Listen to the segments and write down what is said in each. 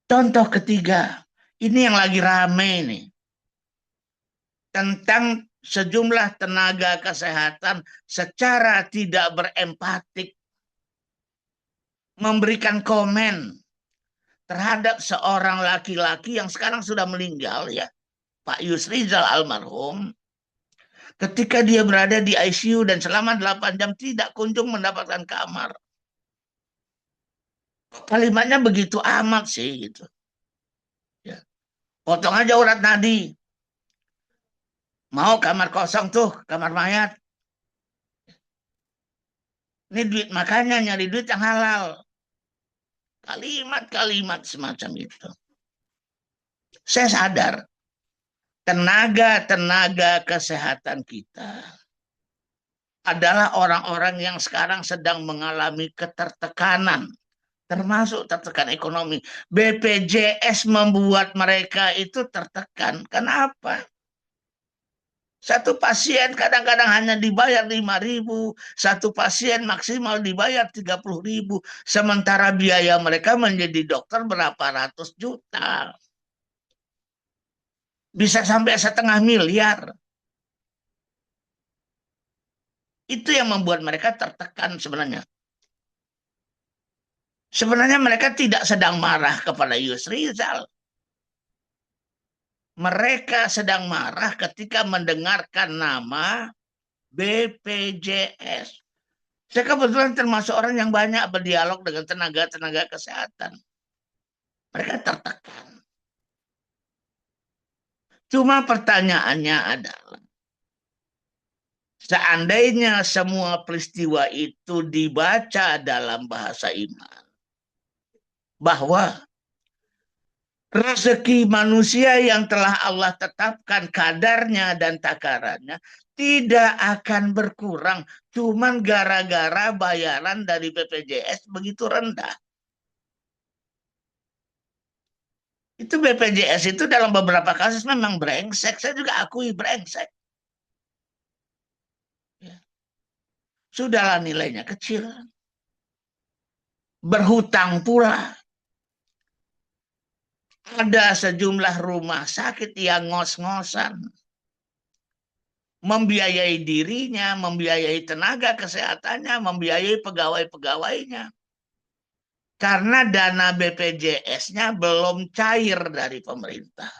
Contoh ketiga, ini yang lagi rame nih, tentang sejumlah tenaga kesehatan secara tidak berempatik memberikan komen terhadap seorang laki-laki yang sekarang sudah meninggal ya, Pak Yusrizal almarhum, ketika dia berada di ICU dan selama 8 jam tidak kunjung mendapatkan kamar. Kalimatnya begitu amat sih gitu. Ya. Potong aja urat nadi. Mau kamar kosong tuh, kamar mayat. Ini duit makanya nyari duit yang halal. Kalimat-kalimat semacam itu. Saya sadar tenaga-tenaga kesehatan kita adalah orang-orang yang sekarang sedang mengalami ketertekanan, termasuk tertekan ekonomi. BPJS membuat mereka itu tertekan. Kenapa? Satu pasien kadang-kadang hanya dibayar 5.000, satu pasien maksimal dibayar 30.000, sementara biaya mereka menjadi dokter berapa ratus juta. Bisa sampai 500.000.000. Itu yang membuat mereka tertekan sebenarnya. Sebenarnya mereka tidak sedang marah kepada Yusrizal. Mereka sedang marah ketika mendengarkan nama BPJS. Saya kebetulan termasuk orang yang banyak berdialog dengan tenaga-tenaga kesehatan. Mereka tertekan. Cuma pertanyaannya adalah, seandainya semua peristiwa itu dibaca dalam bahasa iman, bahwa rezeki manusia yang telah Allah tetapkan kadarnya dan takarannya tidak akan berkurang, cuman gara-gara bayaran dari BPJS begitu rendah. Itu BPJS itu dalam beberapa kasus memang brengsek. Saya juga akui brengsek. Ya. Sudahlah nilainya kecil. Berhutang pula. Ada sejumlah rumah sakit yang ngos-ngosan. Membiayai dirinya, membiayai tenaga kesehatannya, membiayai pegawai-pegawainya. Karena dana BPJS-nya belum cair dari pemerintah.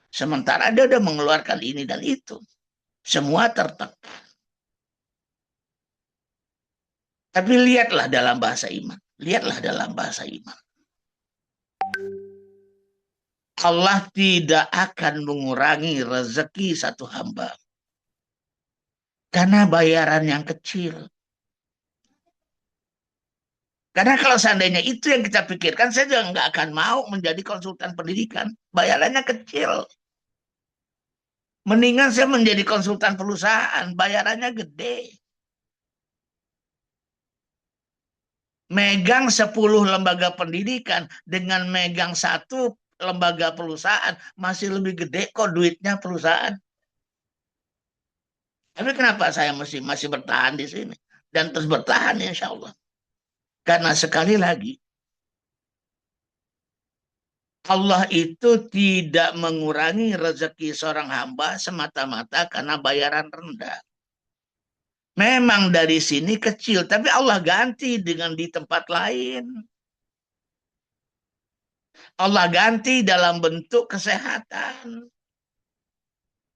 Sementara dia udah mengeluarkan ini dan itu. Semua tertekan. Tapi lihatlah dalam bahasa iman. Lihatlah dalam bahasa iman. Allah tidak akan mengurangi rezeki satu hamba. Karena bayaran yang kecil. Karena kalau seandainya itu yang kita pikirkan, saya juga nggak akan mau menjadi konsultan pendidikan. Bayarannya kecil. Mendingan saya menjadi konsultan perusahaan. Bayarannya gede. Megang 10 lembaga pendidikan dengan megang satu lembaga perusahaan masih lebih gede kok duitnya perusahaan. Tapi kenapa saya masih bertahan di sini dan terus bertahan insya Allah? Karena sekali lagi Allah itu tidak mengurangi rezeki seorang hamba semata-mata karena bayaran rendah. Memang dari sini kecil, tapi Allah ganti dengan di tempat lain. Allah ganti dalam bentuk kesehatan.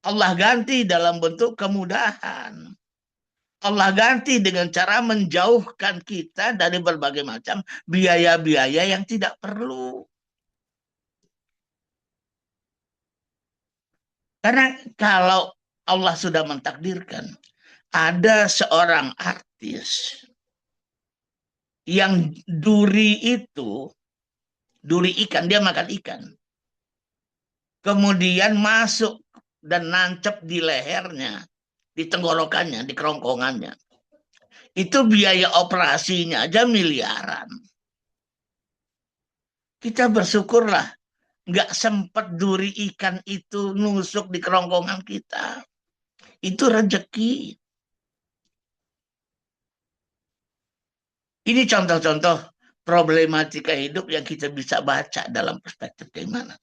Allah ganti dalam bentuk kemudahan. Allah ganti dengan cara menjauhkan kita dari berbagai macam biaya-biaya yang tidak perlu. Karena kalau Allah sudah mentakdirkan ada seorang artis yang duri ikan, dia makan ikan. Kemudian masuk dan nancep di lehernya, di tenggorokannya, di kerongkongannya. Itu biaya operasinya aja miliaran. Kita bersyukurlah nggak sempat duri ikan itu nusuk di kerongkongan kita. Itu rezeki. Ini contoh-contoh problematika hidup yang kita bisa baca dalam perspektif keimanan.